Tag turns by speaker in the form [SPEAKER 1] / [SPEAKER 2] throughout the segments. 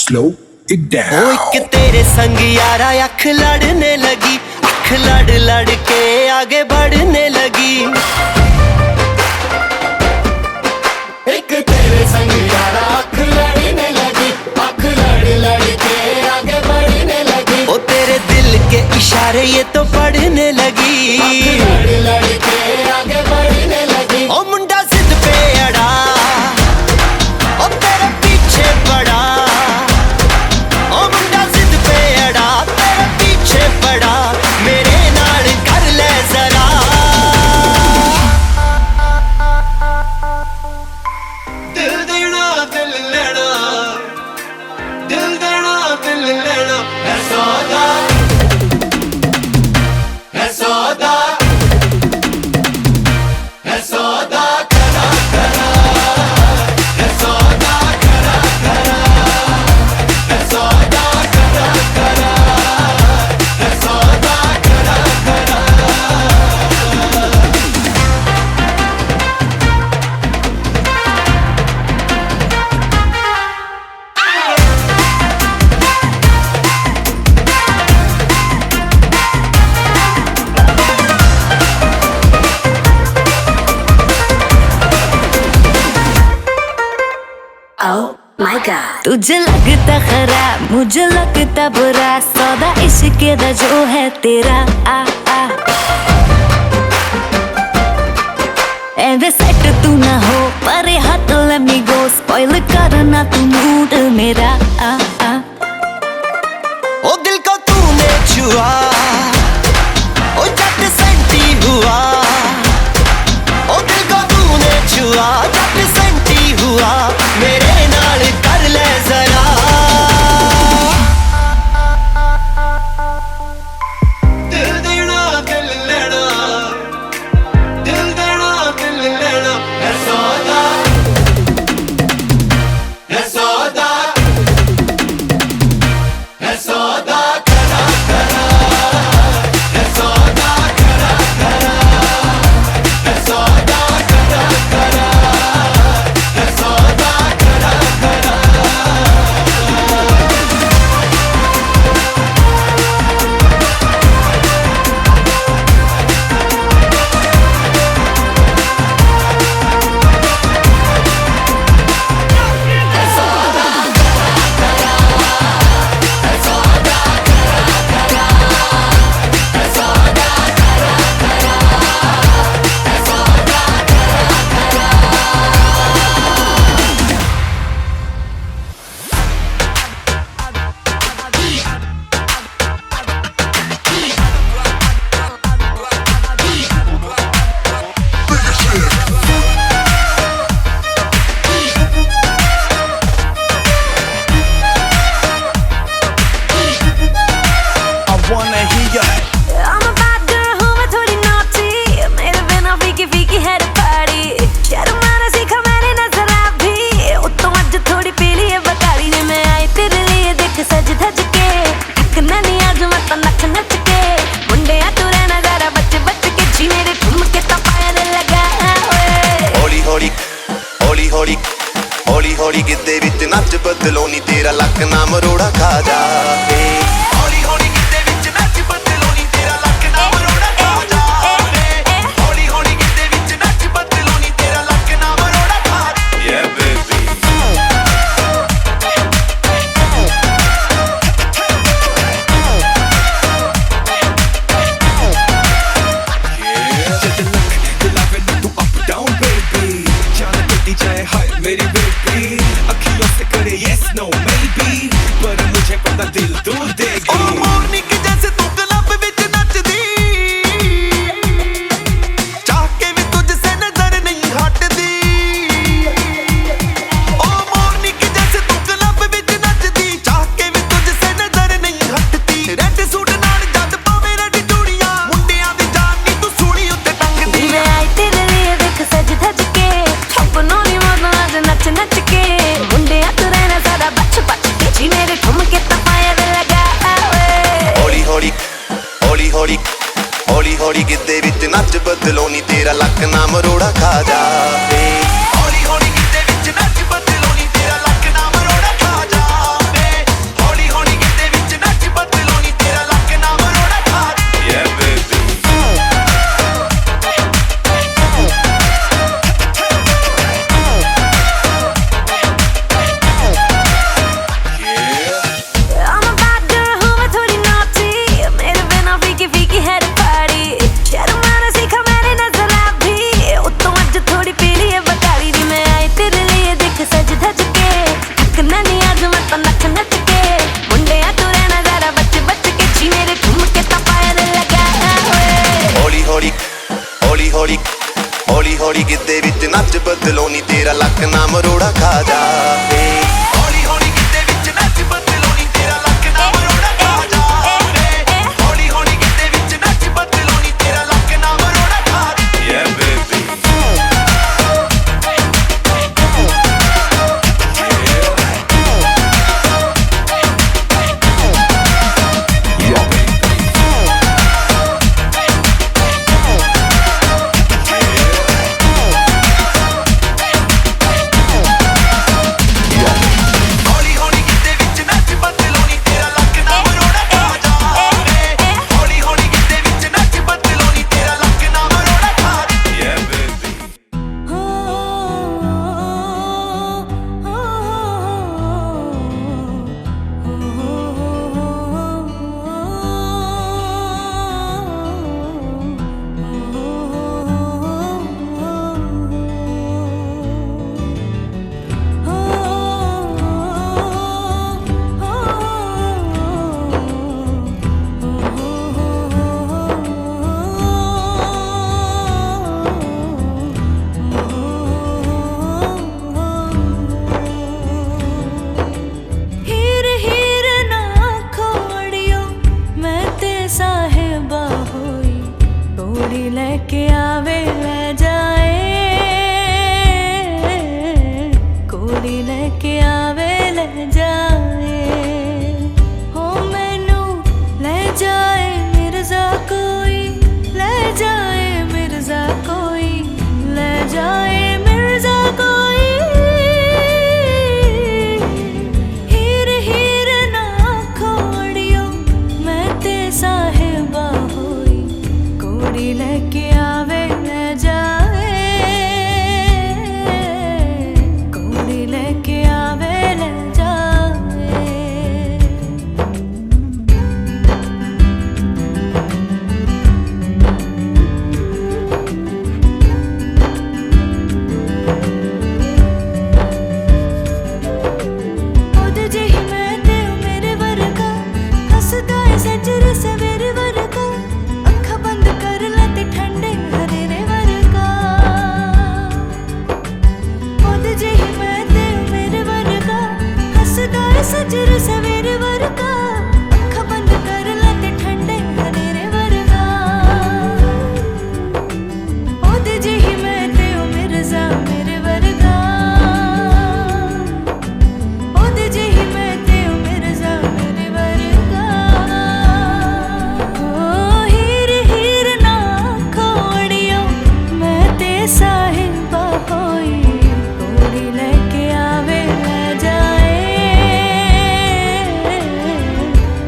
[SPEAKER 1] slow it down.
[SPEAKER 2] ओ एक तेरे संग यारा अख लड़ने लगी, अख लड़ लड़ के आगे बढ़ने लगी।
[SPEAKER 3] एक तेरे संग यारा अख लड़ने लगी, अख लड़ लड़ के आगे बढ़ने लगी।
[SPEAKER 2] ओ तेरे दिल के इशारे ये तो पढ़ने लगी,
[SPEAKER 3] अख लड़ लड़ के आगे बढ़ने लगी।
[SPEAKER 2] ओ मुंडा जिद पे अड़ा, ओ तेरे पीछे पड़ा। ओ मुंडा जिद पे अड़ा, तेरे पीछे पड़ा। मेरे नाल कर ले जरा। दिल देना दिल लेना, दिल देना दिल लेना है सौदा, है सौदा, है सौदा करा करा, है सौदा करा करा, है सौदा करा करा, है सौदा करा करा।
[SPEAKER 4] Oh my God. तुझे लगता खराब, मुझे लगता बुरा, सौदा इश्क दा जो है तेरा। आ आ एवे सेट तू ना हो, परे हाथ let me go, spoil करना तू मूड मेरा। आ आ
[SPEAKER 2] ओ दिल को तूने छुआ, ओ जट सेंटी हुआ। ओ दिल को तूने छुआ, जट सेंटी हुआ। मेरे नाल कर ले जरा। दिल देना दिल लेना, दिल देना दिल लेना है सौदा, है सौदा, है सौदा करा करा, है सौदा करा करा, है सौदा करा करा, है सौदा करा करा।
[SPEAKER 1] I wanna hear ya.
[SPEAKER 4] I'm a bad girl हूँ मैं थोड़ी naughty, मेरे बिना फीकी फीकी है party। शर्माना सीखा मैंने नजर आ भी, उत्तों आज थोड़ी पीली है बकारी ने। मैं आई तेरे लिए देख सज धज के, थकना नहीं आज मैं तो नच नच के। मुंडे तू रहना जरा बच बच के, जी मेरे ठुमके तो पायल लगा ओए।
[SPEAKER 5] हौली हौली हौली हौली हौली हौली गिद्दे विच नच बदलो नी तेरा लक ना मरोड़ा खा जावे। हौली हौली गिद्दे विच नच बदलो नी तेरा लक ना मरोड़ा खा जावे। हौली हौली गिद्दे विच नच बदलो नी तेरा लक ना मरोड़ा खा जावे। Yeah baby।
[SPEAKER 1] तू up down baby, जान कटी जाए हाय मेरी बेबी। अखियों से करे yes no maybe, पर मुझे पता दिल दूर देगी।
[SPEAKER 2] ओ मोरनी के जैसे तू क्लब विच नचदी, चाह के भी तुझसे नजर नहीं हटदी। ओ मोरनी के जैसे तू क्लब विच नचदी, चाह के भी तुझसे नजर नहीं हटदी। रेड सूट नाल जद पावे रेड चूड़ियां, मुंडियां दी जान नी तू सूली उत्ते टंगदी।
[SPEAKER 4] मैं आई तेरे लिए देख सज धज के, अपनों नी मौत आज नच नच के। मुंडे तू रहना जरा बच बच के, जी मेरे ठुमके तो पायल लगा ओए।
[SPEAKER 5] हौली हौली हौली हौली हौली हौली गिद्दे विच नच बदलो नी तेरा लक ना मरोड़ा खा जावे। हौली हौली गिद्दे विच नच बदलो नी तेरा लक ना मरोड़ा खा जावे। ਹੌਲੀ ਹੌਲੀ ਗਿੱਧੇ ਵਿੱਚ ਨੱਚ ਬਦਲੋ ਨੀ ਤੇਰਾ ਲੱਕ ਨਾ ਮਰੋੜਾ ਖਾ ਜਾਵੇ ਹੌਲੀ ਹੌਲੀ ਗਿੱਧੇ ਵਿੱਚ ਨੱਚ ਬਦਲੋ ਨੀ ਤੇਰਾ ਲੱਕ ਨਾ ਮਰੋੜਾ ਖਾ ਜਾਵੇ ਹੌਲੀ ਹੌਲੀ ਗਿੱਧੇ ਵਿੱਚ ਨੱਚ ਬਦਲੋ ਨੀ ਤੇਰਾ ਲੱਕ ਨਾ ਮਰੋੜਾ ਖਾ ਜਾਵੇ yeah baby
[SPEAKER 4] लेके आवे ले जाए कोड़ी लेके आवे ले जाए हो मैनू ले जाए मिर्जा कोई ले जाए मिर्जा कोई ले जाए मिर्जा कोई हीर हीर ना खोड़ियो मैं ते साहिबा होई कोड़ी लेके आवे ले जाए कोड़ी लेके आवे ले जाए ओदे जेही मैं ते मेरे वर्गा हसदा है सजर सवेरे वर्गा अखा बंद कर लाते ठंडे हरेरे वर्गा ओदे जेही मैं ते मेरे वर्गा हसदा है सजर सवेरे वर्गा अखा बंद कर लाते ठंडे हरेरे वर्गा ओदे जेही मैं ते मिर्जा मेरे वर्गा ओदे जेही मैं ते मिर्जा मेरे वर्गा ओ हीर हीर ना खोड़ियो मैं ते साहिबा होई कोड़ी लेके आवे ले जाए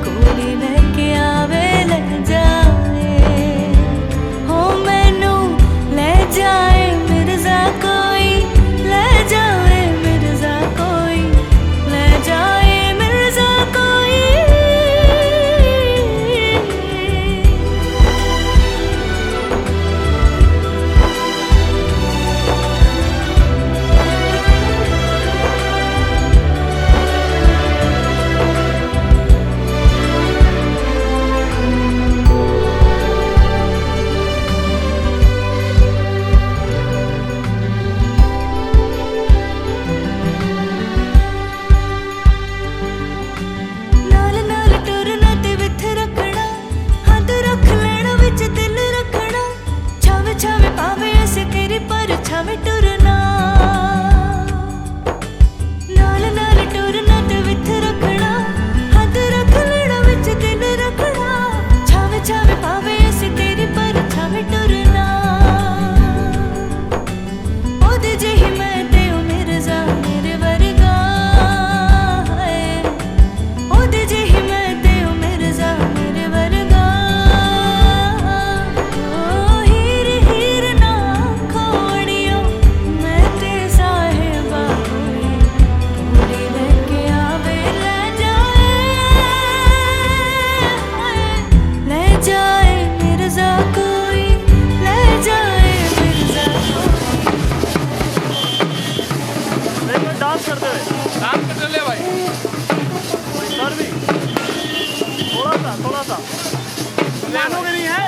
[SPEAKER 4] कोड़ी लेके आवे ले जाए हो मैनू ले जाए मिर्जा कोई ले जाए मिर्जा कोई ले जाए मिर्जा कोई नाल नाल टुरना ते विथ रखना हाथ रख लेना विच दिल रखना छावे छावे पावे ऐसे तेरी पर छावे टुरना नाल नाल टुरना ते विथ रखना हाथ रख लेना विच दिल रखना छावे छावे पावे ऐसे तेरी पर छावे टुरना ओदे जेही मैं ते मिर्जा मेरे वर्गा है ओदे जेही मैं ते मिर्जा मेरे वर्गा ओ हीर हीर ना खोड़ियो मैं ते साहिबा होई कोड़ी लेके आवे ले जाए मिर्जा कोई ले जाए मिर्जा कोई
[SPEAKER 6] डांस करते हुए
[SPEAKER 7] काम कर ले भाई
[SPEAKER 6] सर भी थोड़ा सा मानोगे नहीं है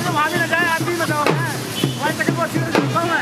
[SPEAKER 6] तो वहाँ भी न जाए आप भी बताओ मैं चक्कर को अच्छी तरह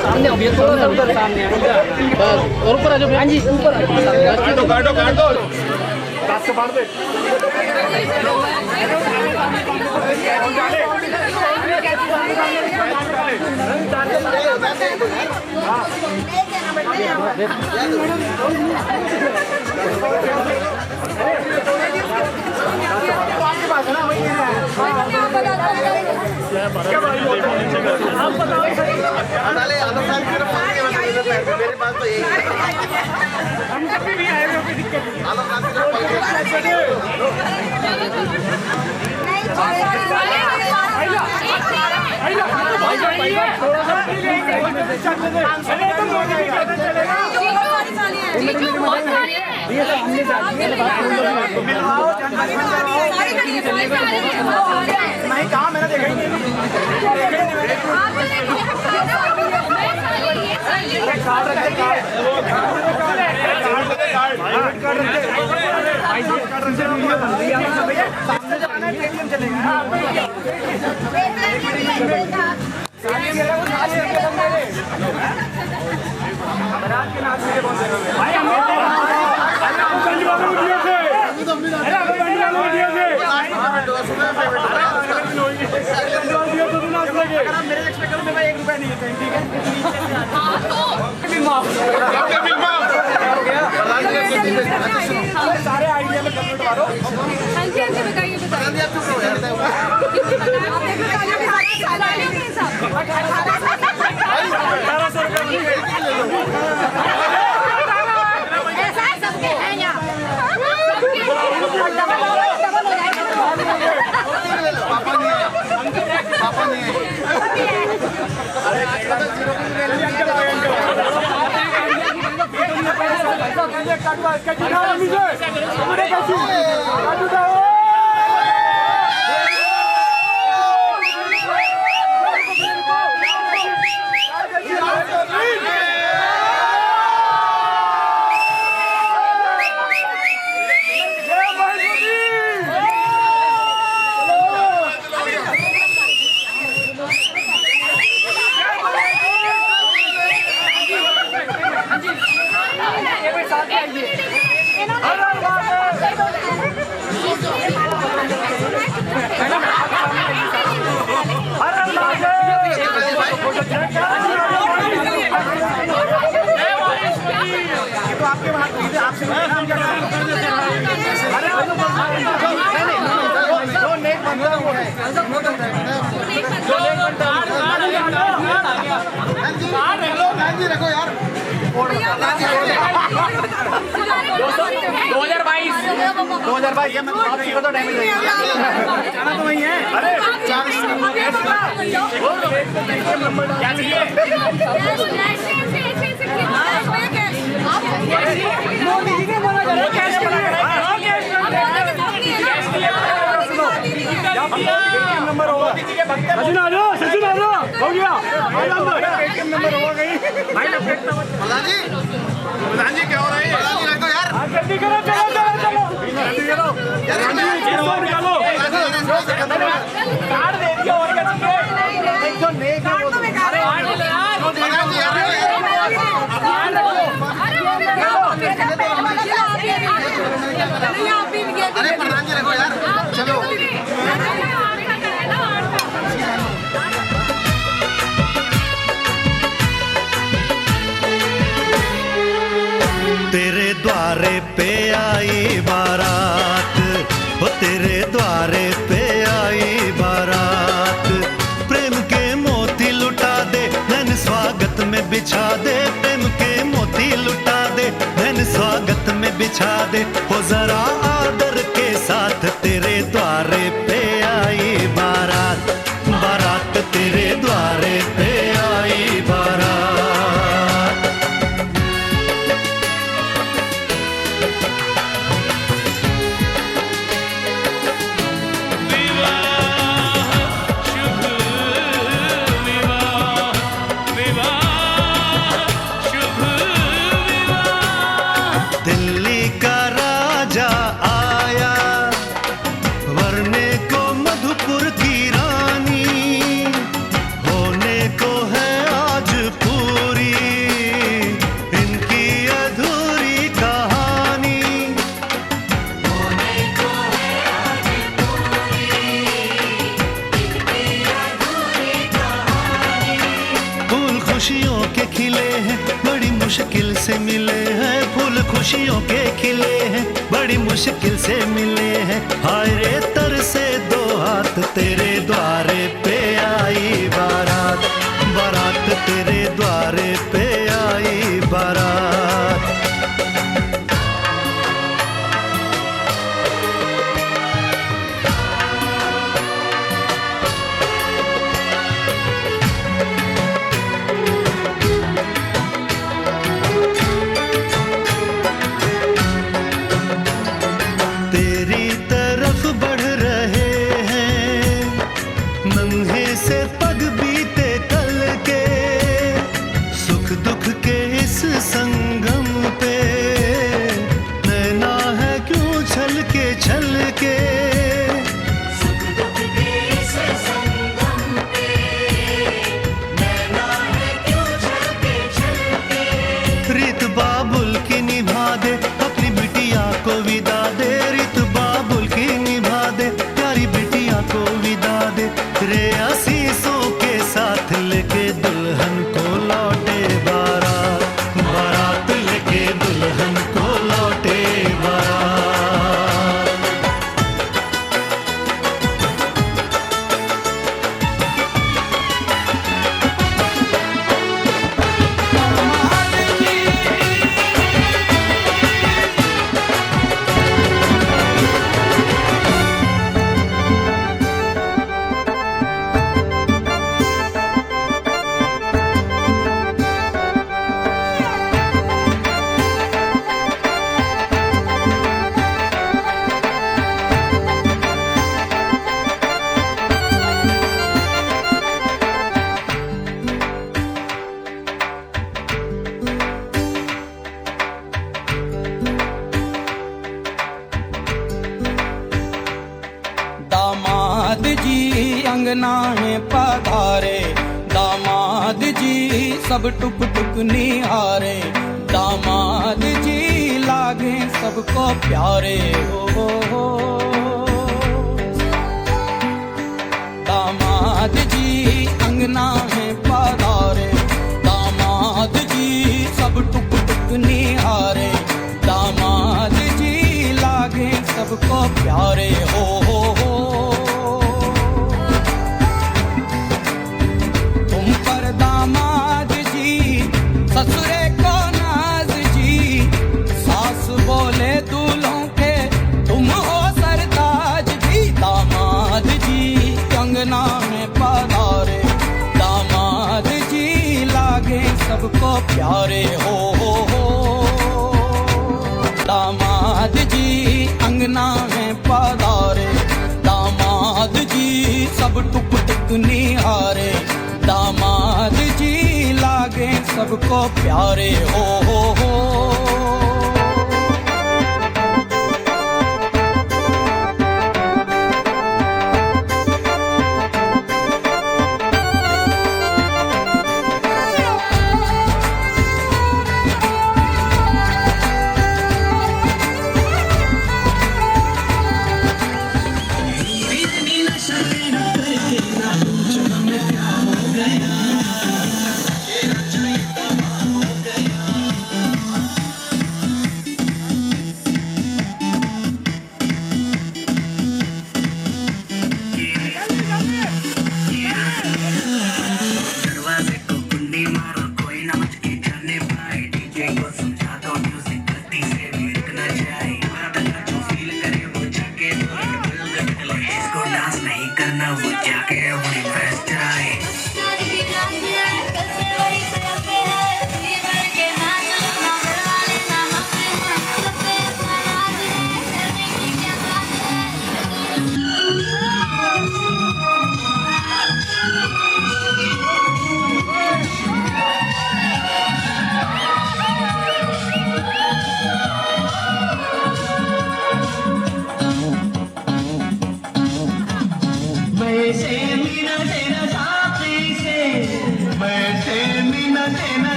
[SPEAKER 7] सामने हो भैया, थोड़ा सा उधर सामने बस। और ऊपर आ जाओ। हाँ जी ऊपर काटो काटो काटो
[SPEAKER 6] दांत से मार दे।
[SPEAKER 5] मेरे पास तो यही
[SPEAKER 6] हम कभी भी आए कोई दिक्कत नहीं कहा मैंने देखा ही नहीं। मेरे एक्सपेक्ट करो मेरा 1 रुपया नहीं है ठीक है। सारे आइडिया में कंप्लीट मारो।
[SPEAKER 4] हाँ जी बताइए बताइए। ऐसा है सबके हैं यहाँ।
[SPEAKER 5] पापा नहीं है, पापा नहीं है। तो आपके वहाँ आपसे जो नेक बनता वो है। रखो यार 2022 ये मतलब आपकी को तो डैमेज है। जाना तो वही है। अरे 40 क्या चाहिए? मोदी जी ने बोला करो कैश नंबर होगा। सचिन आ जाओ, सचिन आ जाओ, हो गया पेटीएम नंबर होगा कहीं। प्रधान जी क्या हो रहा है? रखो यार जल्दी करो, चलो चलो चलो जल्दी करो निकालो कार्ड दे दिया और क्या चाहिए? एक तो नेक है वो अरे प्रधान जी रखो यार चलो।
[SPEAKER 2] तेरे द्वारे पे आई बारात, वो तेरे द्वारे पे आई बारात। प्रेम के मोती लुटा दे धन स्वागत में बिछा दे, प्रेम के मोती लुटा दे धन स्वागत में बिछा दे। वो जरा आदर के साथ तेरे द्वारे पे आई बारात, बारात तेरे द्वारे पे आई बारात।
[SPEAKER 8] खुशियों के खिले हैं, बड़ी मुश्किल से मिले हैं। फूल खुशियों के खिले हैं, बड़ी मुश्किल से मिले हैं। हाय रे तरसे दो हाथ, तेरे द्वारे पे आई बारात, बारात तेरे द्वारे पे आई बारात। तेरी तरफ बढ़ रहे हैं नन्हे से पग बीते कल के, सुख दुख के इस संगम पे नैना है क्यों छल के।
[SPEAKER 3] सुख दुख के इस संगम पे नैना है क्यों छलके।
[SPEAKER 8] रीत बाबुल की निभा दे, अपनी बिटिया को विदा दे। रीत बाबुल की निभा दे, प्यारी बिटिया को विदा दे। रे आशीषों के साथ लेके दुल्हन को लौटे बारात, बारात लेके दुल्हन को लौटे बारात।
[SPEAKER 9] दामाद जी अंगना में पधारे, दामाद जी सब टुक टुक निहारे। दामाद जी लागे सबको प्यारे हो। दामाद जी अंगना में पधारे, दामाद जी सब टुक टुक निहारे। दामाद जी लागे सबको प्यारे हो। तुम पर दामाद जी ससुरे को नाज जी, सास बोले दूल्हों के तुम हो सरताज जी। दामाद जी अंगना में पधारे, दामाद जी लागे सबको प्यारे हो। दामाद जी अंगना में पधारे, दामाद जी सब टुक टुक निहारे। दामाद जी लागे सबको प्यारे हो।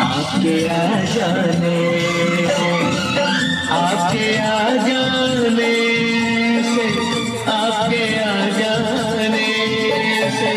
[SPEAKER 3] आपके आ जाने से, आपके आ जाने से, आपके आ जाने से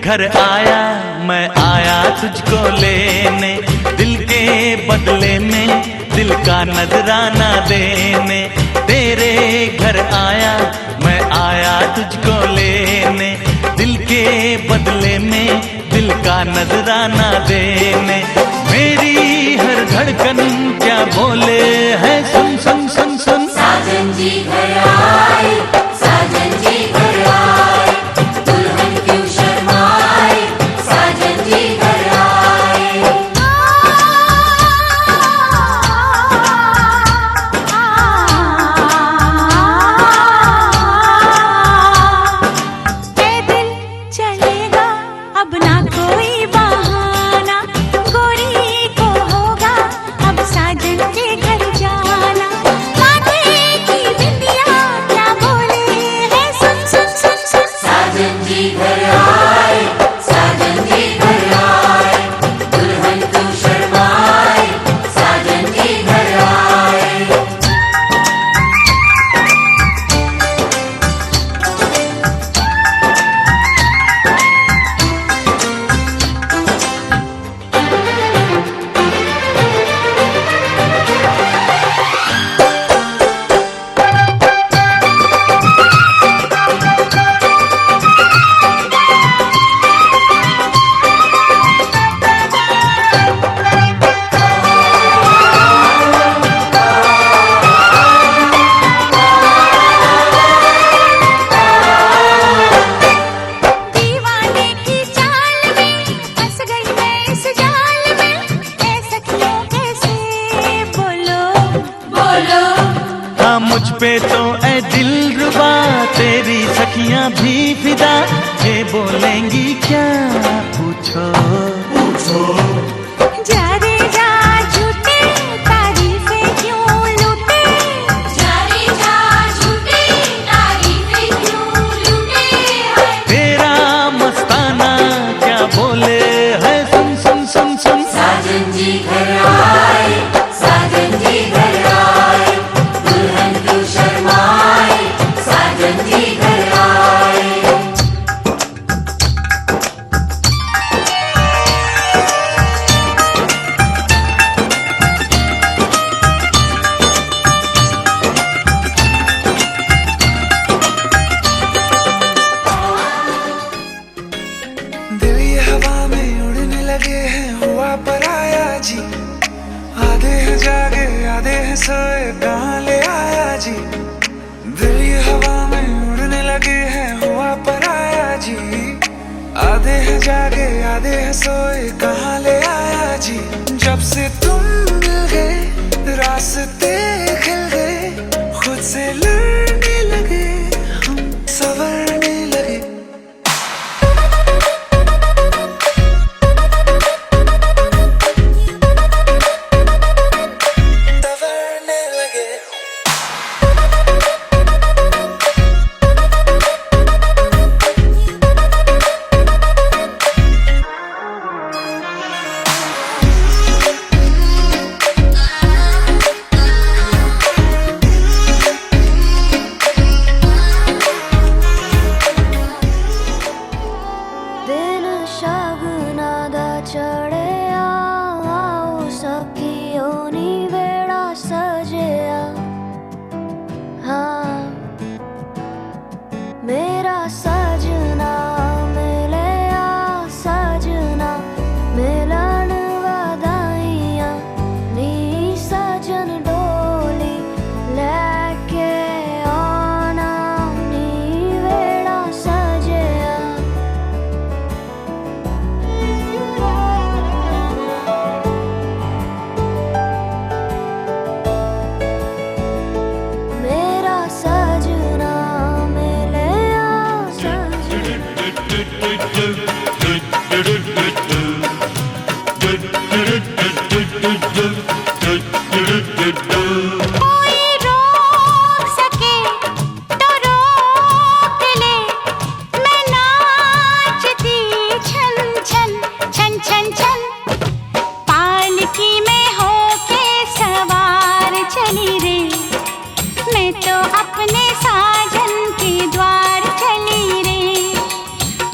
[SPEAKER 10] घर आया मैं आया तुझको लेने, दिल के बदले में दिल का नजराना देने। तेरे घर आया मैं आया तुझको लेने, दिल के बदले में दिल का नजराना देने। मेरी हर धड़कन क्या बोले है सुन सुन सुन सुन।
[SPEAKER 3] साजन जी घर आए, साजन जी घर आए, दुल्हन क्यों शर्माए, साजन जी घर आए।
[SPEAKER 4] ये दिल चलेगा अब ना कोई बहाना, गोरी को होगा अब साजन के घर जाना। माथे की बिंदिया क्या बोले है सुन सुन सुन सुन।
[SPEAKER 3] साजन जी घर आए, साजन जी घर आए, दुल्हन क्यों शर्माए, साजन जी घर आए।
[SPEAKER 4] दीवाने की चाल में फंस गई मैं इस जाल में, ऐसा क्यों कैसे बोलो बोलो।
[SPEAKER 10] हाँ मुझ पे तो ऐ दिलरुबा तेरी सखियां भी फिदा, ये बोलेंगी क्या पूछो पूछो।
[SPEAKER 4] जा रे जा झूठे तारीफें क्यों लूटे, जा रे जा झूठे तारीफें क्यों लूटे है।
[SPEAKER 10] तेरा मस्ताना क्या बोले है सुन सुन सुन सुन।
[SPEAKER 3] साजन जी घर आए, साजन जी घर आए, दुल्हन क्यों शर्माए, साजन जी घर आए।
[SPEAKER 1] आधे हैं जागे आधे हैं सोए, कहाँ ले आया जी। जब से तुम मिल गए रास्ते खिल गए, खुद से लड़ने लगे हम, संवरने लगे। संवरने लगे।
[SPEAKER 4] दिन शगुना दा चढ़िया, आओ सखियों नी वेड़ा सजिया। हाँ मेरा सजना मिलिया, सजना मिलन वधाइयां नी, सजन डोली लेके आना नी वेड़ा सजिया। मेरा सजना मिलिया, कोई रोक सके तो रोक ले, मैं नाचती छन छन छन छन छन। पालकी में होके सवार चली रे, मैं तो अपने साजन के द्वार चली रे।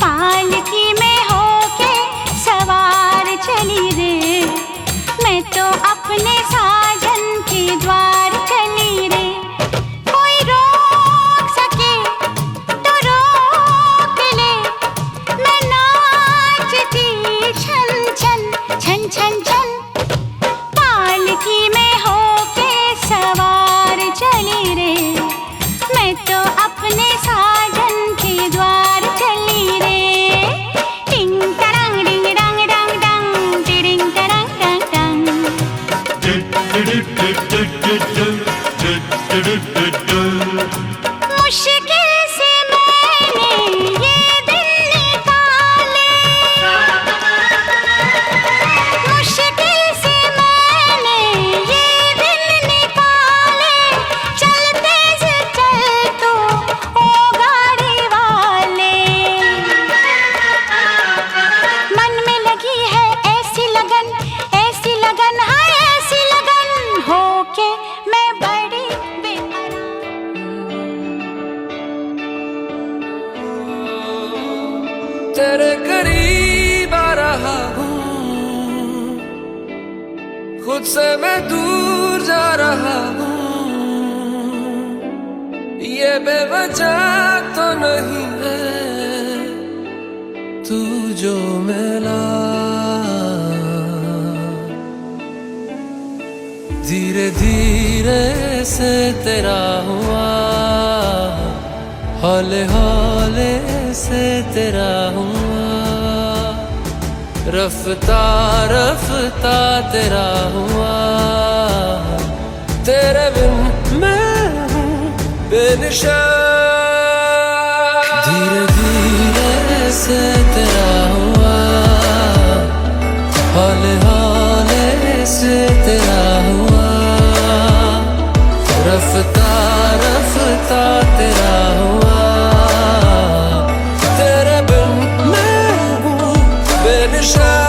[SPEAKER 4] पालकी में होके सवार चली रे, मैं तो अपने साजन के द्वार चली रे। कोई रोक सके तो रोक ले, मैं नाचती छन छन छन छन छन। पालकी में होके सवार चली रे, मैं तो अपने साजन के द्वार चली रे। टिंग टरंग डिंग डंग डंग डंग, टिरिंग टरंग डंग डंग। मुश्किल से मैंने ये दिन निकाले, मुश्किल से मैंने ये दिन निकाले। चलते से चल तू ओ गाड़ी वाले, मन में लगी है ऐसी लगन, ऐसी लगन, हाँ ऐसी लगन होके मैं बड़ी बेकरार।
[SPEAKER 1] तेरे करीब आ रहा हूँ, खुद से मैं दूर जा रहा हूँ। ये बेवजह तो नहीं है तू जो मिला, धीरे धीरे से तेरा हुआ, हौले हौले से तेरा हुआ। रफ्ता रफ्ता तेरा हुआ, तेरे बिन मैं हूँ बेनिशान। धीरे धीरे से तेरा हुआ, हौले हौले से तेरा हुआ। रफ्ता रफ्ता तेरा हुआ, तेरे बिन मैं हूँ बेनिशान।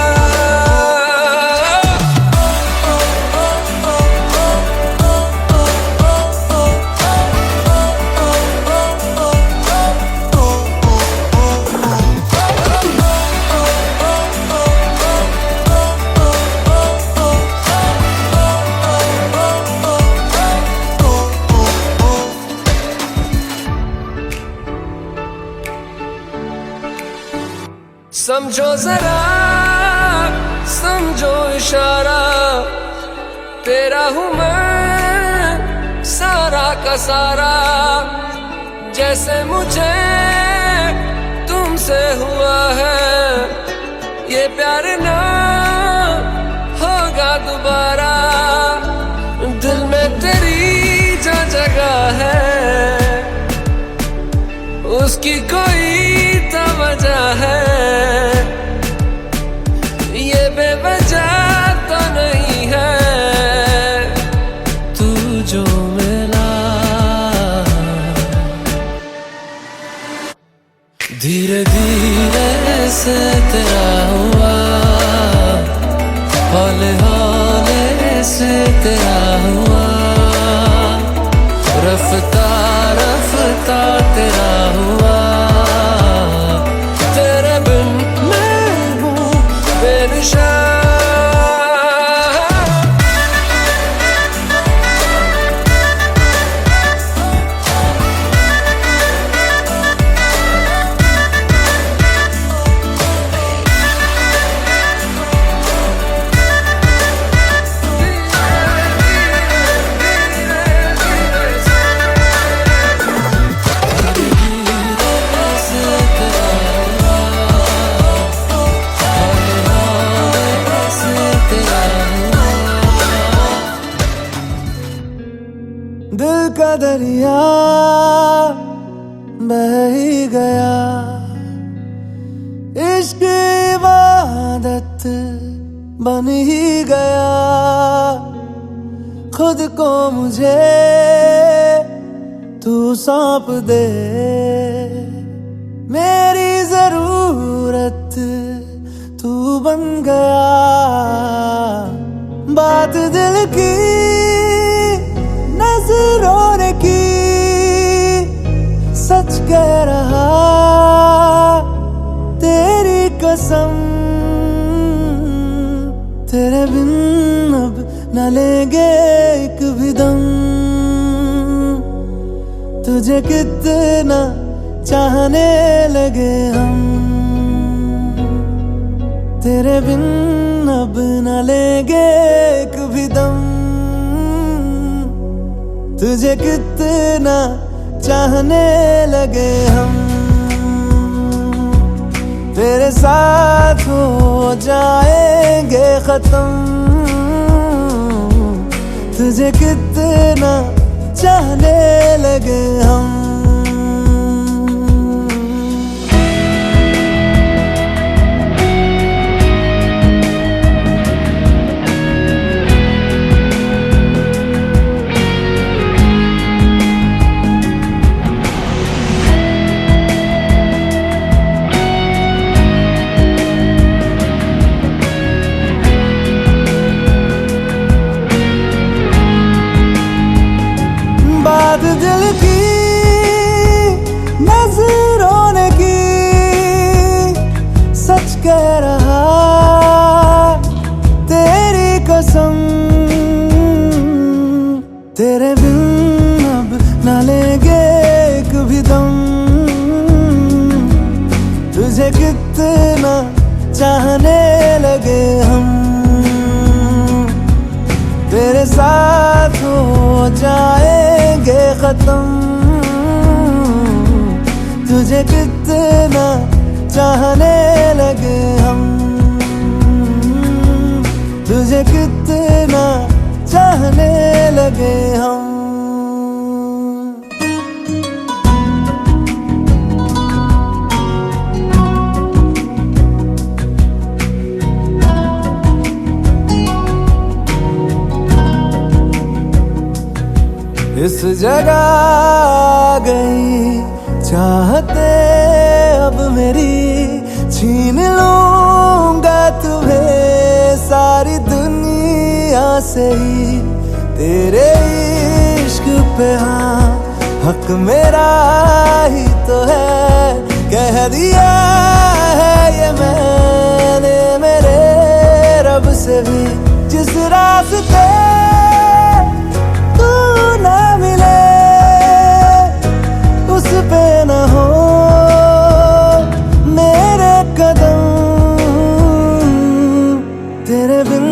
[SPEAKER 1] समझो जरा समझो इशारा, तेरा हूँ मैं सारा का सारा। जैसे मुझे तुमसे हुआ है ये प्यार ना होगा दोबारा, दिल में तेरी जो जगह है उसकी कोई तो वजह है, ये बेवजह तो नहीं है। तू जो मिला धीरे धीरे से तेरा हुआ, हौले हौले से तेरा हुआ, रफ्ता रफ्ता तेरा हुआ, तेरे बिन मैं हूँ बेनिशान। दिल का दरिया बह ही गया, इश्क इबादत बन ही गया, खुद को मुझे तू सौंप दे, मेरी जरूरत तू बन गया। बात दिल की नजरों ने की, सच कह रहा तेरी कसम, तेरे बिन अब न लेंगे एक भी दम, तुझे कितना चाहने लगे हम, तेरे बिन अब न लेंगे एक भी दम, तुझे कितना चाहने लगे हम, तेरे साथ हो जाएंगे खत्म, तुझे कितना चाहने लगे हम। बात दिल की नजरों ने की, सच कह रहा तेरी कसम, तेरे बिन अब न लेंगे एक भी दम, तुझे कितना चाहने लगे हम, तेरे साथ हो जाएंगे खत्म, तुझे कितना चाहने लगे हम, तुझे कितना चाहने लगे हम। इस जगह आ गई चाहते अब मेरी, छीन लूंगा तुम्हें सारी दुनिया से ही, तेरे इश्क पे हाँ हक मेरा ही तो है, कह दिया है ये मैंने मेरे रब से भी, जिस रास्ते ना मिले उस पे न हो मेरे कदम, तेरे बिन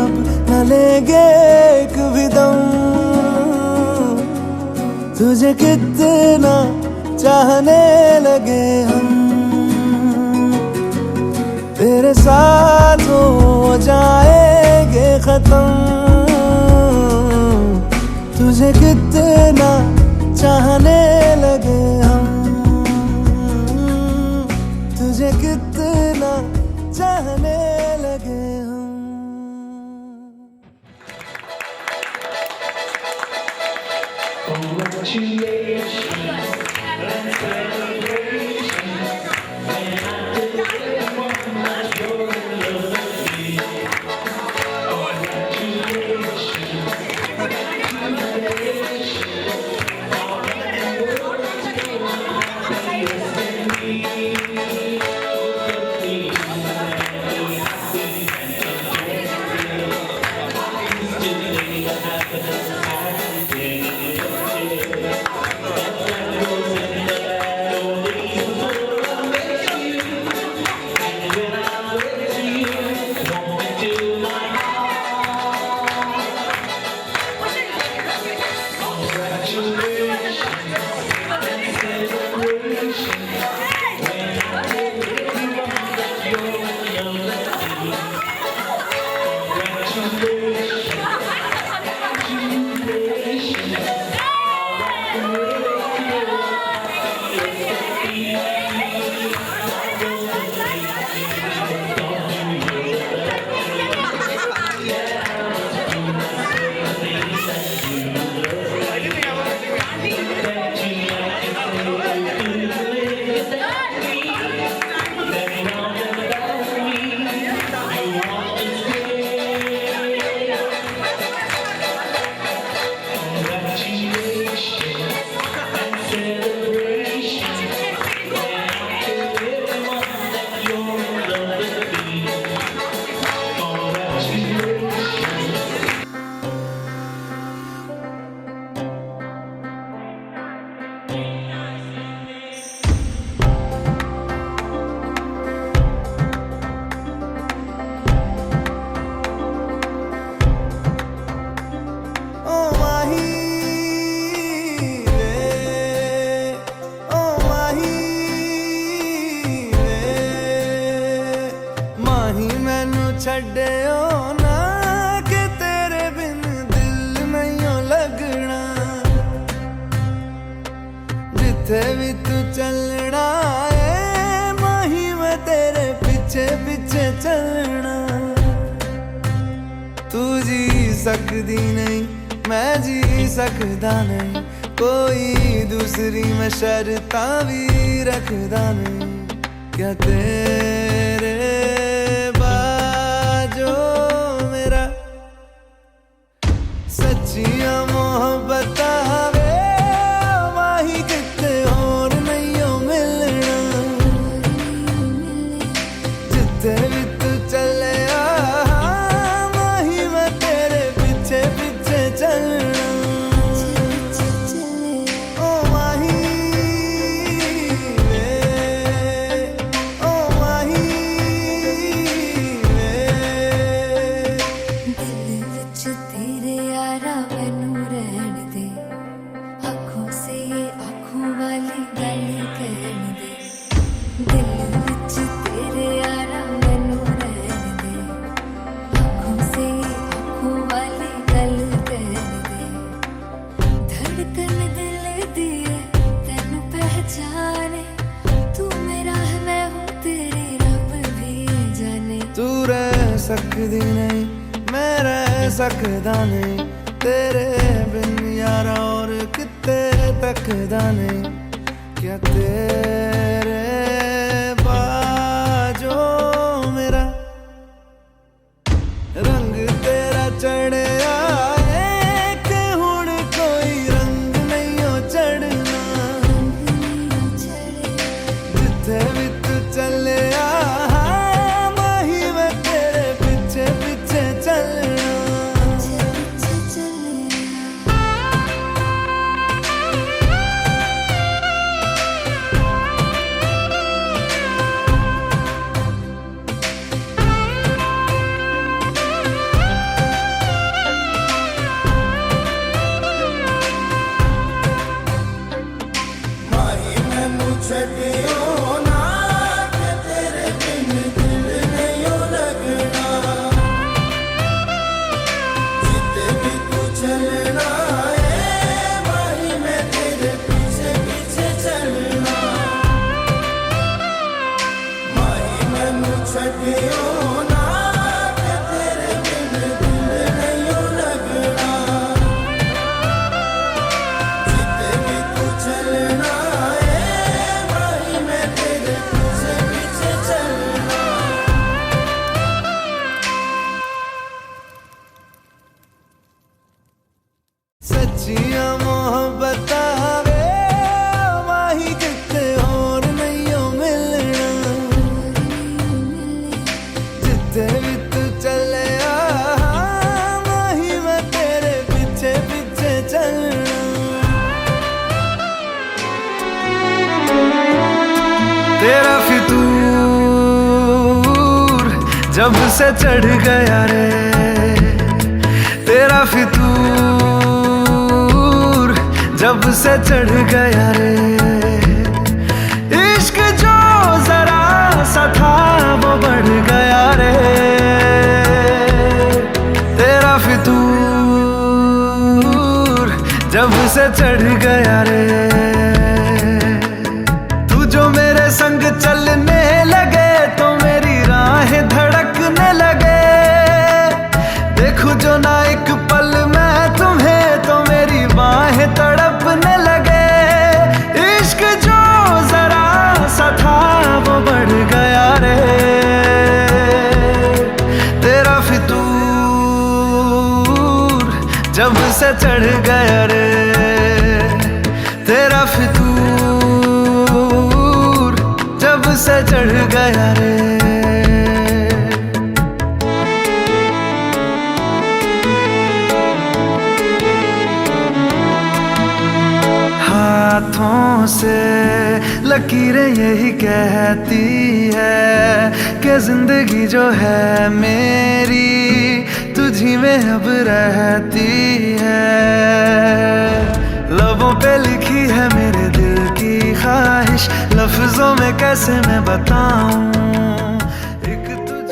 [SPEAKER 1] अब न लेंगे एक भी दम, तुझे कितना चाहने लगे हम, तेरे तेरे साथ हो जाएंगे खत्म। तुझे कितना चाहने लगे हम, तुझे कितना चाहने लगे हम। ਛੱਡਿਓ ਨਾ ਕਿ ਤੇਰੇ ਬਿਨ ਦਿਲ ਨਹੀਂ ਲੱਗਣਾ। ਜਿੱਥੇ ਵੀ ਤੂੰ ਚੱਲਣਾ ਏ ਮਾਹੀ ਮੈਂ ਤੇਰੇ ਪਿੱਛੇ ਪਿੱਛੇ ਚੱਲਣਾ। ਤੂੰ ਜੀ ਸਕਦੀ ਨਹੀਂ ਮੈਂ ਜੀ ਸਕਦਾ ਨਹੀਂ, ਕੋਈ ਦੂਸਰੀ ਮੈਂ ਸ਼ਰਤਾਂ ਵੀ ਰੱਖਦਾ ਨਹੀਂ। क्या तेरे बाजो मेरा सच्चियां मोहब्बत वे माही किते और नहीं मिलना। जिथे भी तू चले माही मैं तेरे पीछे पीछे चलना। सकदी नहीं मैं रह सकदा नहीं तेरे बिन यारा और किते तकदा नहीं। क्या तेरे बाजो मेरा रंग तेरा चढ़े आए कि हुण कोई रंग नहीं हो चढ़ना। जिथे भी तू चले छड्डियो ना कि तेरे बिन दिल नहीं सच्चियां मोहब्बत वे माही किते और नहीं मिलना जिते भी तू चले माही मैं तेरे पीछे पीछे चलना तेरा फितूर जब से चढ़ गया रे तेरा फितूर जब से चढ़ गया रे इश्क जो जरा सा था वो बढ़ गया रे तेरा फितूर जब से चढ़ गया रे तू जो मेरे संग चलने लगे तो मेरी राहें धड़कने लगे देखूं जो ना एक पल मैं तुम्हें तो मेरी बाहें तड़पने लगे इश्क जो जरा सा था वो बढ़ गया रे तेरा फितूर जब से चढ़ गया रे तेरा फितूर जब से चढ़ गया रे हाथों से लकीरें यही कहती है कि जिंदगी जो है मेरी तुझी में अब रहती है लबों पे लिखी है मेरे दिल की ख्वाहिश लफ्जों में कैसे मैं बताऊं एक तुझ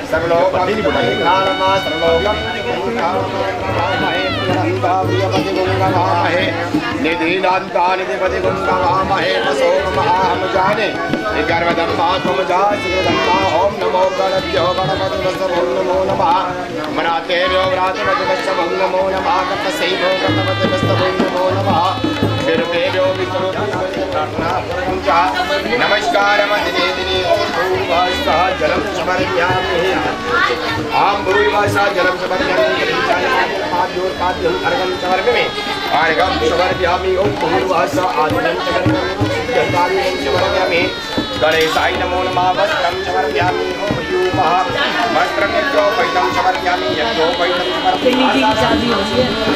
[SPEAKER 6] सर्वलोक
[SPEAKER 11] प्रियपति गुंगवामहे निधिनान्ता निधिपति गुंगवामहे वसोमहाम जाने गर्भधर्मात्म जाश्रीधर्मा ओम नमो गणभ्यो गणपति वत्सवो नमो नमः मनातेभ्यो व्रातपति वत्सवो नमो नमः गतसैभो गणपति वत्सवो नमो नमः विरुपेभ्यो विष्णु प्रार्थना नमस्कारमदिने भूर्भुवः जलं समर्पयामि आं भूर्भुवः जलं समर्पयामि पाद्योर्पाद्यं अर्घं समर्पयामि अर्घं समर्पयामि ओं भूर्भुवः आदिनं समर्पयामि गणेशाय नमो नमः वस्त्रं समर्पयामि ओं यूमः वस्त्रं यज्ञोपैतं समर्पयामि यज्ञोपैतं समर्पयामि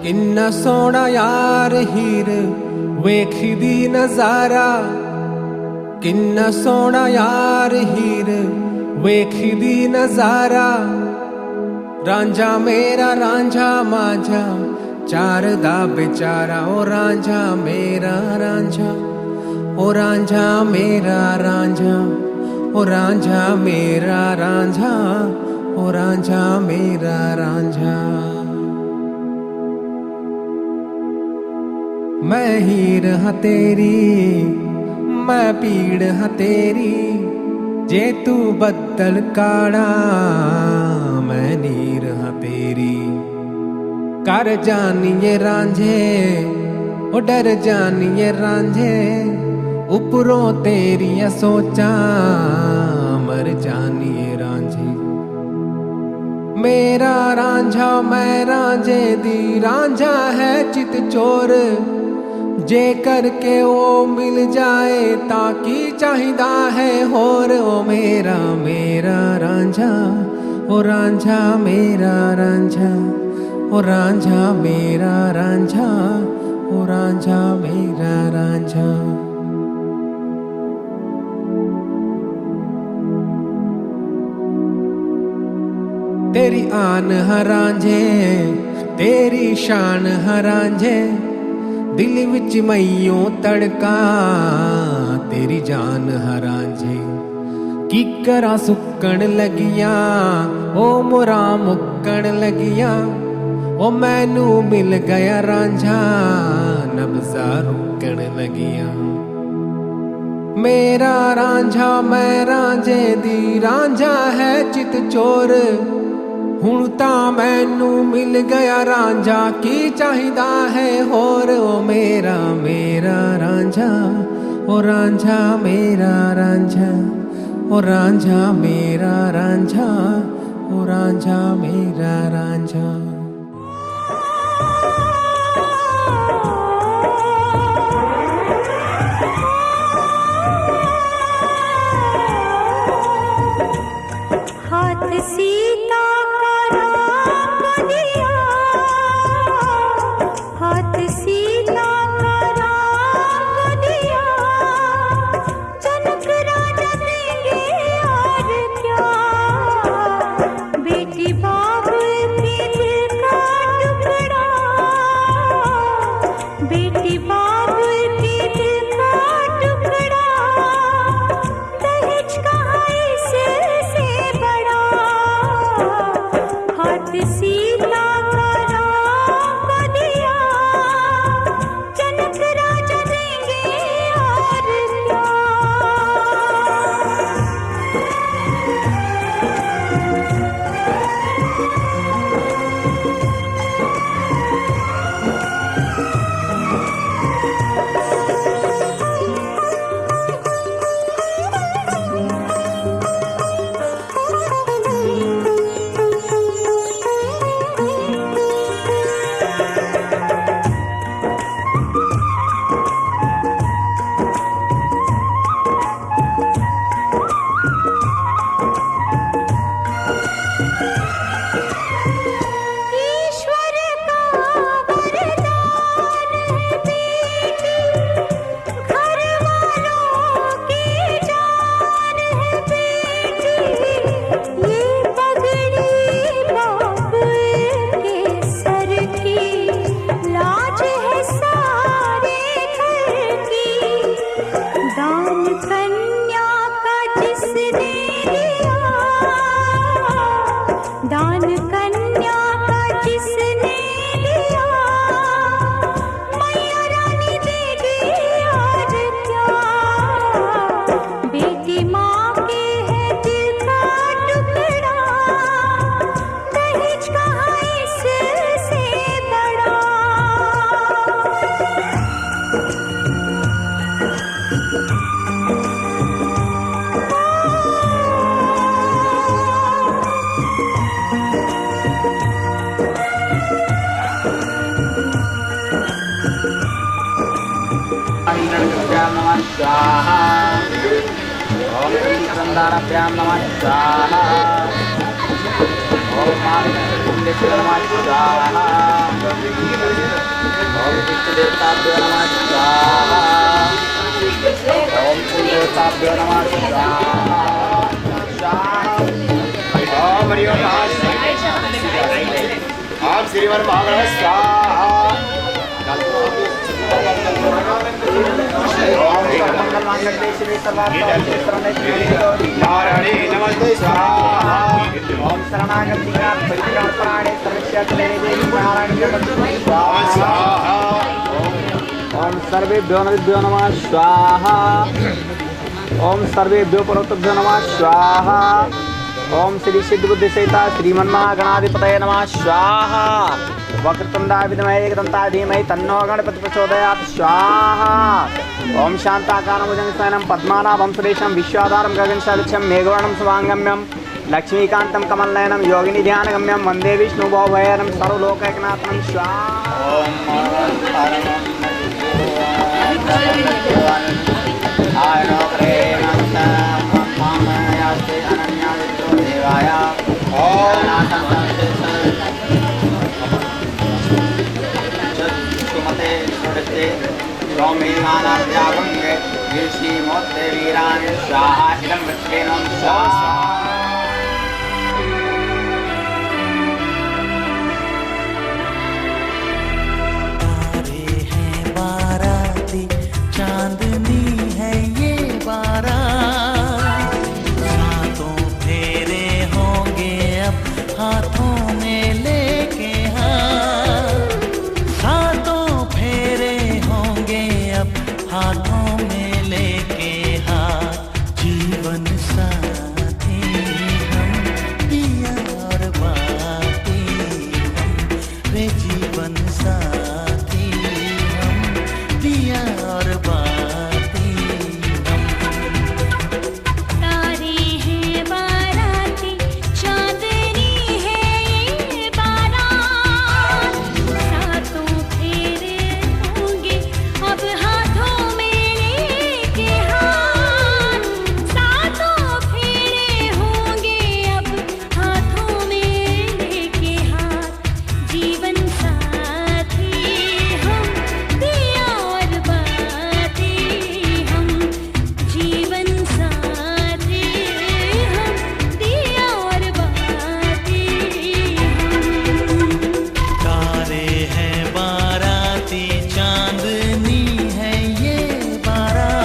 [SPEAKER 12] किन्ना सोना यार हीर वेखदी नजारा किन्ना सोना यार हीर वेखदी नजारा रांझा मेरा रांझा माझा चारदा बेचारा ओ रांझा मेरा रांझा ओ रांझा मेरा रांझा ओ रांझा मेरा रांझा ओ रांझा मेरा रांझा। मैं हीर हाँ तेरी मैं पीड़ हाँ तेरी जे तू बदल काड़ा मैं नीर हाँ तेरी। कर जानिए रांझे ओ डर जानिए रांझे उपरों तेरिया सोचा मर जानिए रांझे। मेरा रांझा मैं रांझे दी रांझा है चित चोर जे करके वो मिल जाए ताकि चाहिदा है होर। ओ मेरा मेरा रांझा ओ रांझा मेरा रांझा ओ रांझा मेरा रांझा ओ रांझा मेरा रांझा। तेरी आन है रांझे तेरी शान है रांझे दिल विच मैयों तड़का तेरी जान है रांझे। की करा सुकण लगिया ओ मोरा मुक्कण लगिया ओ मैनू मिल गया रांझा नब्ज़ा रुकण लगिया। मेरा रांझा मैं रांझे दी रांझा है चित चोर हुण तां मैनू मिल गया रांझा की चाहिदा है होर। ओ मेरा मेरा रांझा ओ रांझा मेरा रांझा ओ रांझा मेरा रांझा ओ रांझा मेरा रांझा।
[SPEAKER 4] हाथ सीता का राम दिया हाथ सीता का राम दिया जनक राजा देंगे और क्या। बेटी बाप के दिल का टुकड़ा बेटी बाप के दिल का टुकड़ा दहेज कहाँ इससे बड़ा। हाथ सीता का राम को दिया जनक राजा देंगे और क्या। ईश्वर का वरदान है बेटी घर वालों की जान है बेटी। ये पगड़ी बाप के सर की लाज है सारे घर की। दान कन्या का जिसने दिया दान कन्या का जिसने दिया मैया रानी देगी और क्या। बेटी माँ के है दिल का टुकड़ा दहेज कहाँ इससे बड़ा।
[SPEAKER 6] हिरण्यगर्भाभ्यां नमः स्वाहा ओम संदाराभ्यां नमः स्वाहा ओम मालिकाभ्यां नमः स्वाहा ओम इष्टदेवताभ्यो नमः स्वाहा ओम कुलदेवताभ्यो नमः स्वाहा ओम हरि ओम
[SPEAKER 11] श्रीमन महागण स्वाहा नारायणी नमस्ते स्वाहा
[SPEAKER 6] ओम शरणागति प्राणे सर्वस्यात्मने देवी नारायणी नमस्ते
[SPEAKER 11] स्वाहा
[SPEAKER 6] ओम सर्वेभ्यो नमः नमः स्वाहा ओम सर्वेभ्यो परोक्तभ्यो नमः स्वाहा ओम श्री सिद्ध बुद्धि सहिता श्रीमन्महागणाधिपतये नमः स्वाहा वक्रतुंडाय विद्महे एकदन्ताय धीमहि तन्नो गणपति प्रचोदयात् स्वाहा ओम शान्ताकारं भुजगशयनं पद्मनाभं सुरेशं विश्वाधारं गगनसदृशं मेघवर्णं शुभांगम्यं लक्ष्मीकान्तं कमलनयनं योगिनी ध्यानगम्यं वन्दे विष्णुभवभयहरं सर्वलोकैकनाथं स्वाहा
[SPEAKER 10] चांदनी है ये बारात, सातों फेरे होंगे अब हाथों में लेके हाथ, सातों फेरे होंगे अब हाथों में लेके हाथ, जीवन साथी हम दिया और बाती हम, वे जीवन साथी हम दिया और बाती हम।
[SPEAKER 4] तारे हैं बाराती चांदनी है ये बारात, सातों फेरे होंगे अब हाथों में लेके हाथ, सातों फेरे होंगे अब हाथों में लेके हाथ, जीवन साथी हम दिया और बाती हम, जीवन साथी हम दिया और बाती हम।
[SPEAKER 10] तारे हैं बाराती चांदनी है ये बारात,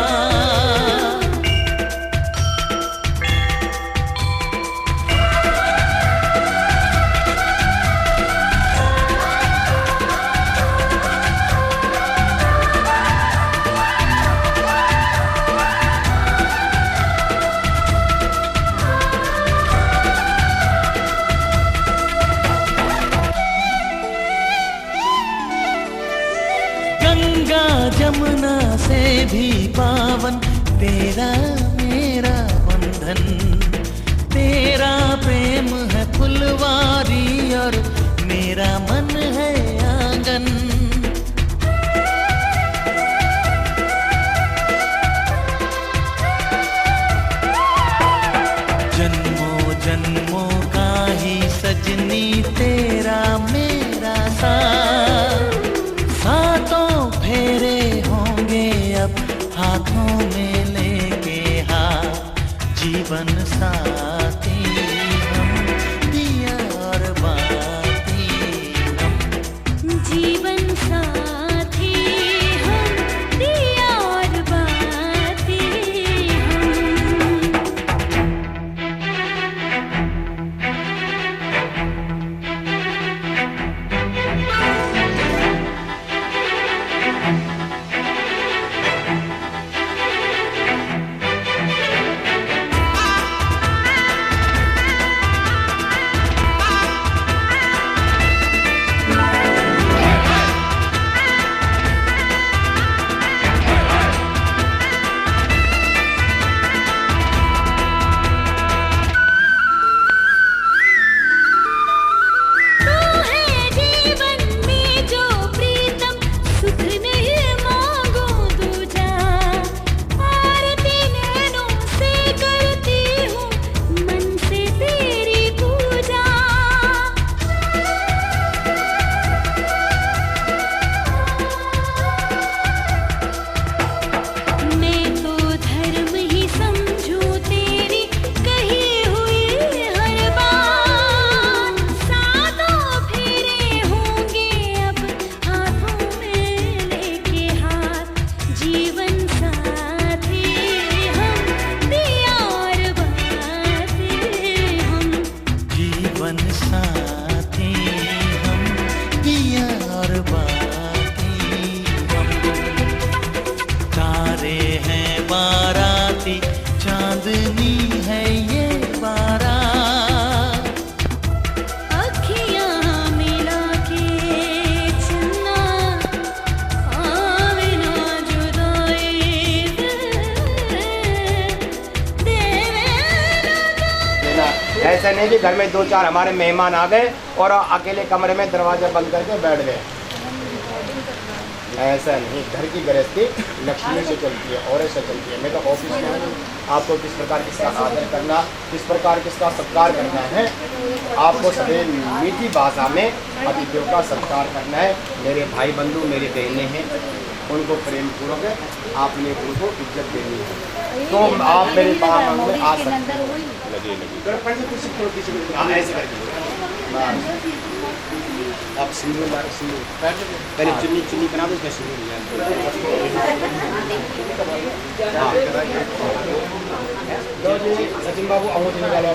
[SPEAKER 10] गंगा जमुना से भी पावन तेरा मेरा बंधन, तेरा प्रेम है फुलवारी और मेरा मन है आंगन। जन्मों जन्मों का ही सजनी तेरा मेरा साथ, सातों फेरे होंगे अब हाथों में लेके हाथ, जीवन साथी हम दिया और बाती हम।
[SPEAKER 11] नहीं कि घर में 2-4 हमारे मेहमान आ गए और अकेले कमरे में दरवाजा बंद करके बैठ गए। ऐसा नहीं, घर की गृहस्थी लक्ष्मी से चलती है और ऐसा चलती है। मैं तो ऑफिस में हूँ, आपको किस प्रकार किसका आदर करना, किस प्रकार किसका सत्कार करना है, आपको सभी मीठी भाषा में अतिथियों का सत्कार करना है। मेरे भाई बंधु मेरी बहनें हैं, उनको प्रेम पूर्वक आपने उनको इज्जत देनी है। तो आप मेरे पास में आ सकते हैं। ऐसे करके आप सिंदूर मारो, सिंदूर पहले चुन्नी चुन्नी बना दो, उसमें सिंदूर सचिन बाबू अंगूठी निकालो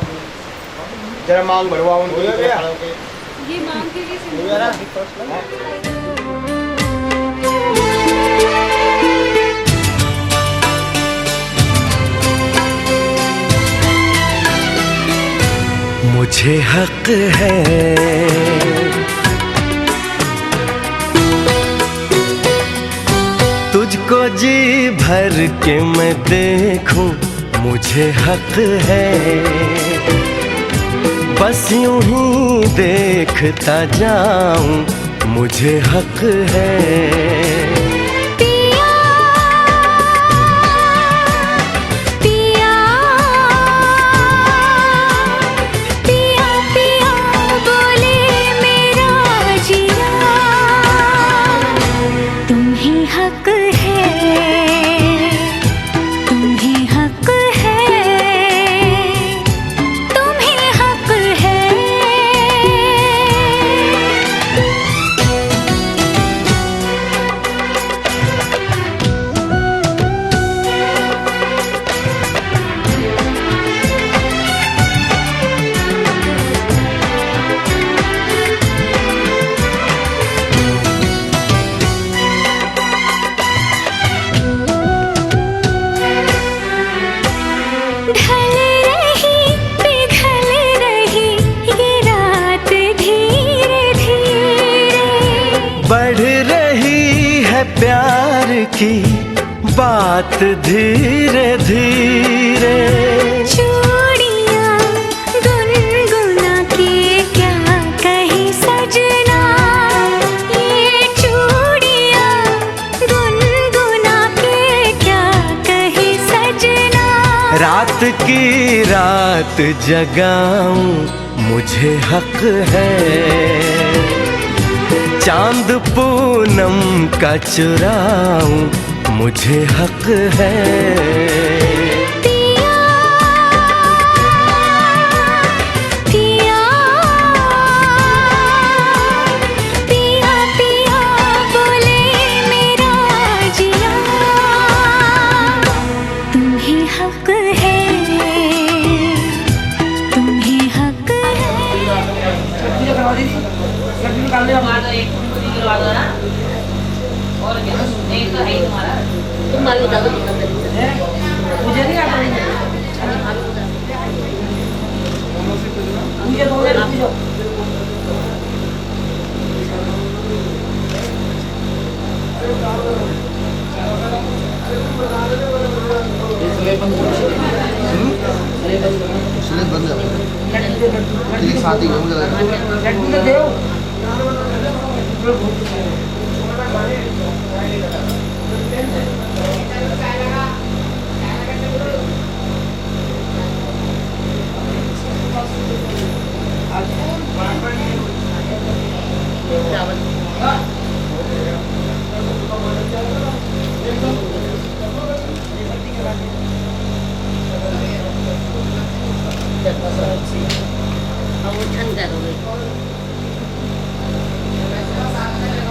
[SPEAKER 11] जरा, मांग भरवाओ उनको।
[SPEAKER 3] ये मांग के लिए
[SPEAKER 2] मुझे हक है तुझको जी भर के मैं देखूं, मुझे हक है बस यूं ही देखता जाऊं, मुझे हक है। प्यार की बात धीरे धीरे,
[SPEAKER 4] चूड़ियां गुनगुना के क्या कही सजना, ये चूड़ियां गुनगुना के क्या कही सजना।
[SPEAKER 2] रात की रात जगाऊं, मुझे हक है चांद पूनम का चुराऊं, मुझे हक है।
[SPEAKER 4] पिया पिया पिया पिया बोले मेरा जिया, तुम्हें हक है, तुम्हें हक
[SPEAKER 7] है। और क्या एक तो है ही तुम्हारा, तुम मालूम बता दो मुझे नहीं आता मुझे बोले ना पूछो।
[SPEAKER 6] शादी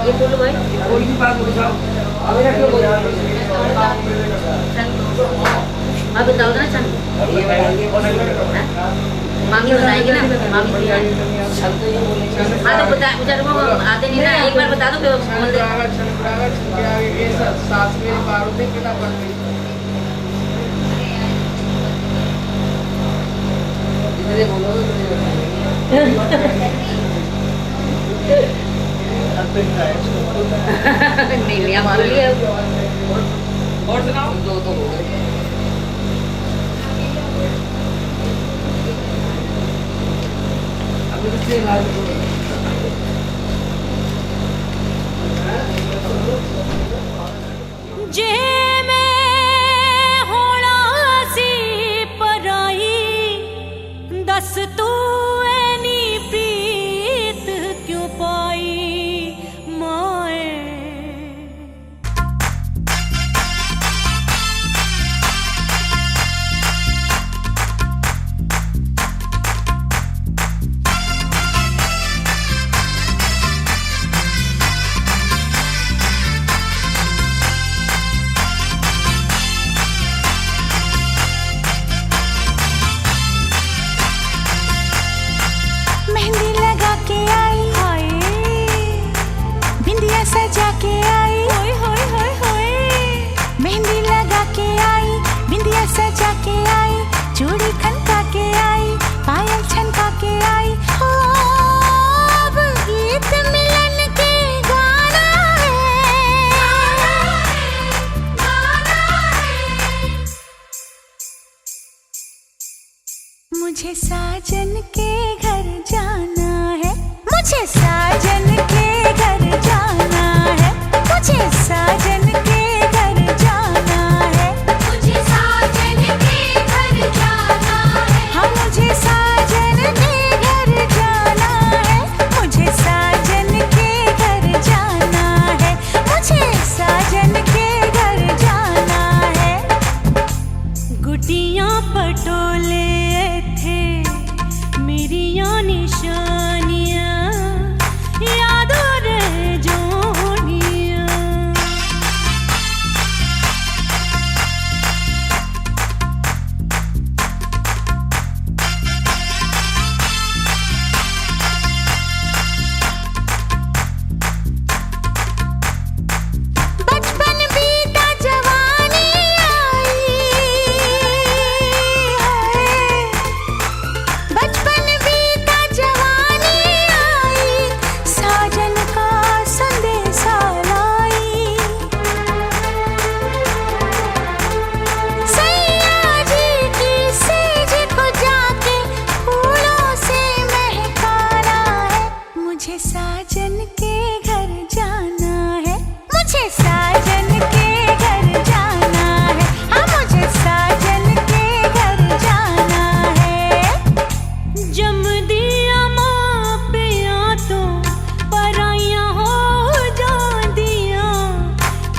[SPEAKER 3] ये बोलो भाई,
[SPEAKER 6] कोई भी बात हो जाओ
[SPEAKER 3] आप बताओ ना चंद, मामी बताएगी ना, मामी हाँ तो बता बेचारे को आते नहीं ना, एक बार बता दो फिर बोल दे।
[SPEAKER 6] सास मेरी बारों में कितना बन गई
[SPEAKER 3] नहीं लिया मान लिया।
[SPEAKER 6] और सुनाओ, दो तो हो गए।
[SPEAKER 4] जे मैं होना सी पराई दस तू ऐनी प्रीत क्यों पाई माए।
[SPEAKER 13] मेहंदी लगा के आई हाय, बिंदिया सजा के आई होय होय होय होय। मेहंदी लगा के आई, बिंदिया सजा के आई, चूड़ी खनका के आई, पायल छनका के आई। हो अब गीत मिलन के गाना है। मुझे साजन के घर जाना है, मुझे साजन के घर जाना है, मुझे साजन के घर जाना है, मुझे साजन के घर जाना है। हाँ मुझे साजन के घर जाना है, मुझे साजन के घर जाना है, मुझे साजन के घर जाना है।
[SPEAKER 4] गुटियां पटोले थे मेरियां निशानियां यादों रह जोनियां।
[SPEAKER 13] बचपन बीता जवानी आई है, बचपन बीता जवानी आई, साजन का संदेशा लाई। सैया जी की सेज को जाके फूलों से महकाना है। मुझे साजन के घर जाना है, मुझे साजन के घर जाना है। हाँ मुझे साजन के घर जाना है।
[SPEAKER 4] जम दिया माँ पिया तो पराइयां हो जांदिया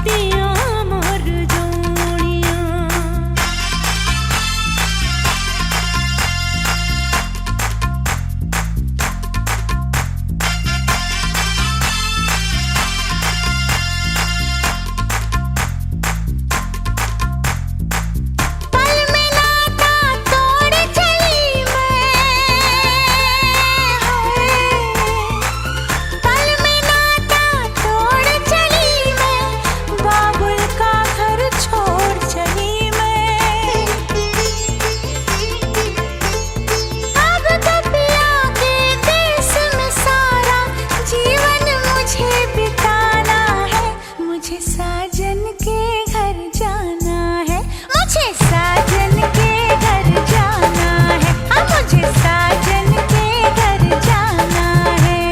[SPEAKER 4] तिया मर जोनियां।
[SPEAKER 13] पल में नाता तोड़ चली मैं पल में नाता तोड़ चली मैं, बाबुल का घर छोड़ चली मैं। अब तो पिया के देश में सारा जीवन मुझे बिताना है। मुझे साजन के घर जाना है, मुझे साजन के घर जाना है। हाँ मुझे साजन के घर जाना है।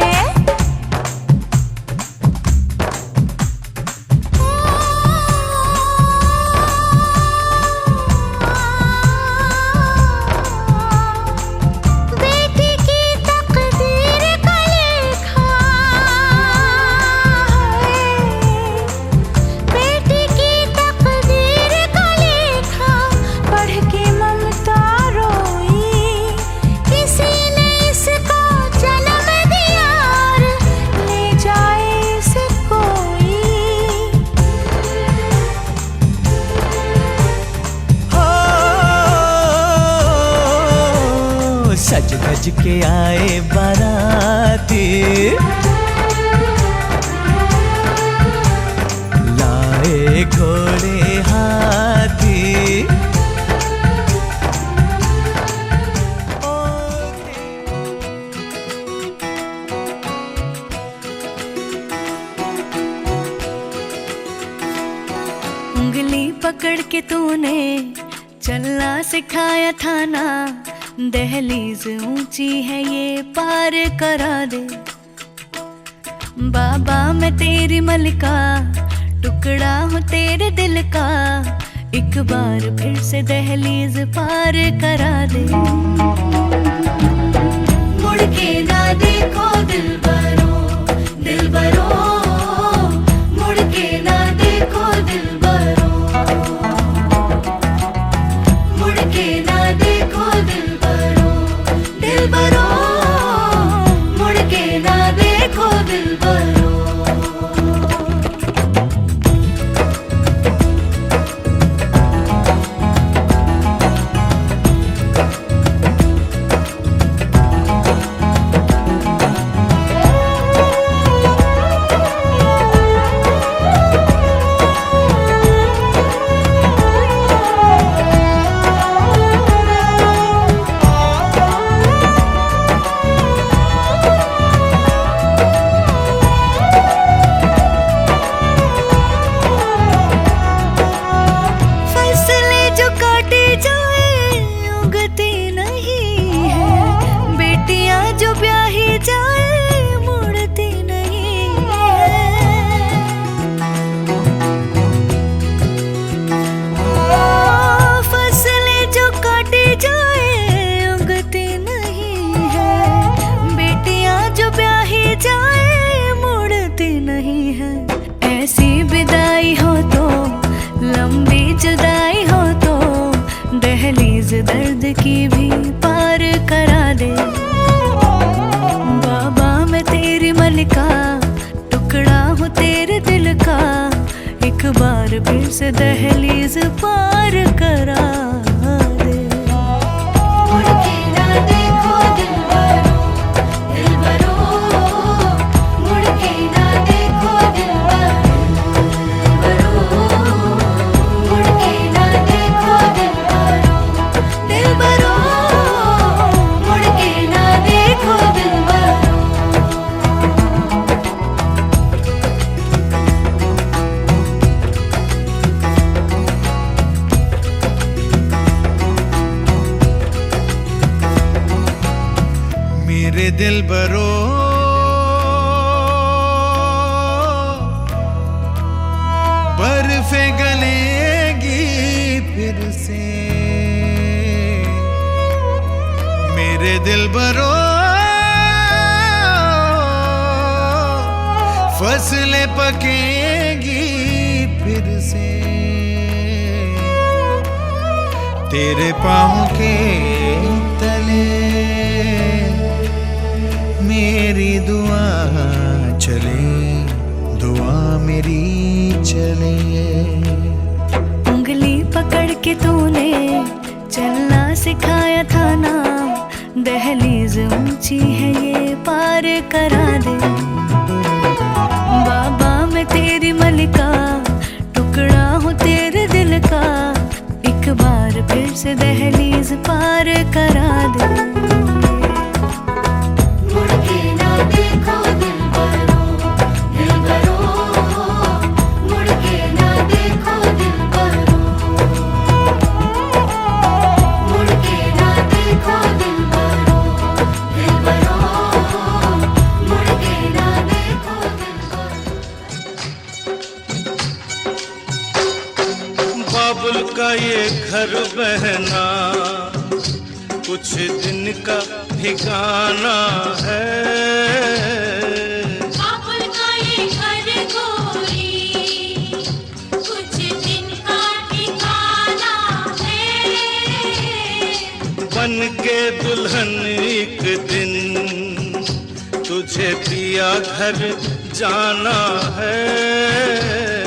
[SPEAKER 13] बेटी की तकदीर का लेखा है, बेटी की तकदीर का लेखा, पढ़ के ममता रोई। किसी ने इसको जन्म दिया और ले जाए इसे कोई।
[SPEAKER 10] हो सज धज के आए बाराती, लाए घोड़े हाथी।
[SPEAKER 4] उंगली पकड़ के तूने चलना सिखाया था ना,
[SPEAKER 13] दहलीज ऊंची है ये पार करा दे। बाबा मैं तेरी मलिका, टुकड़ा हूँ तेरे दिल का, एक बार फिर से दहलीज पार करा दे। मुड़ के ना देखो दिलबरो, दिलबरो, मुड़ के ना देखो दिलबरो, मुड़ के ना देखो दिलबरो, दिलबरो, मुड़ के ना देखो दिलबरो। दर्द की भी पार करा दे। बाबा मैं तेरी मलिका, टुकड़ा हूँ तेरे दिल का, एक बार फिर से दहलीज पार करा दे। मुड़ के ना देखो दिलबरो, दिलबरो, मुड़ के ना देखो दिलबरो, मुड़ के ना देखो दिलबरो, दिलबरो, मुड़ के ना देखो दिलबरो।
[SPEAKER 1] मेरे दिलबरो बर्फे गलेगी फिर से, मेरे दिलबरो फसलें पकेगी फिर से, तेरे पाँव के तले मेरी दुआ चले, दुआ मेरी चले।
[SPEAKER 13] उंगली पकड़ के तूने चलना सिखाया था ना, दहलीज ऊंची है ये पार करा दे। बाबा मैं तेरी मलिका, टुकड़ा हूँ तेरे दिल का, एक बार फिर से दहलीज पार करा दे। मुड़ के ना देखो दिलबरो, दिलबरो, मुड़ के ना देखो दिलबरो, मुड़ के ना देखो दिलबरो, दिलबरो, मुड़ के ना देखो दिलबरो।
[SPEAKER 8] बाबुल का ये घर बहना कुछ दिन का ठिकाना है,
[SPEAKER 3] बाबुल का ये घर गोरी कुछ दिन का ठिकाना है।
[SPEAKER 8] बन के दुल्हन एक दिन तुझे पिया घर जाना है।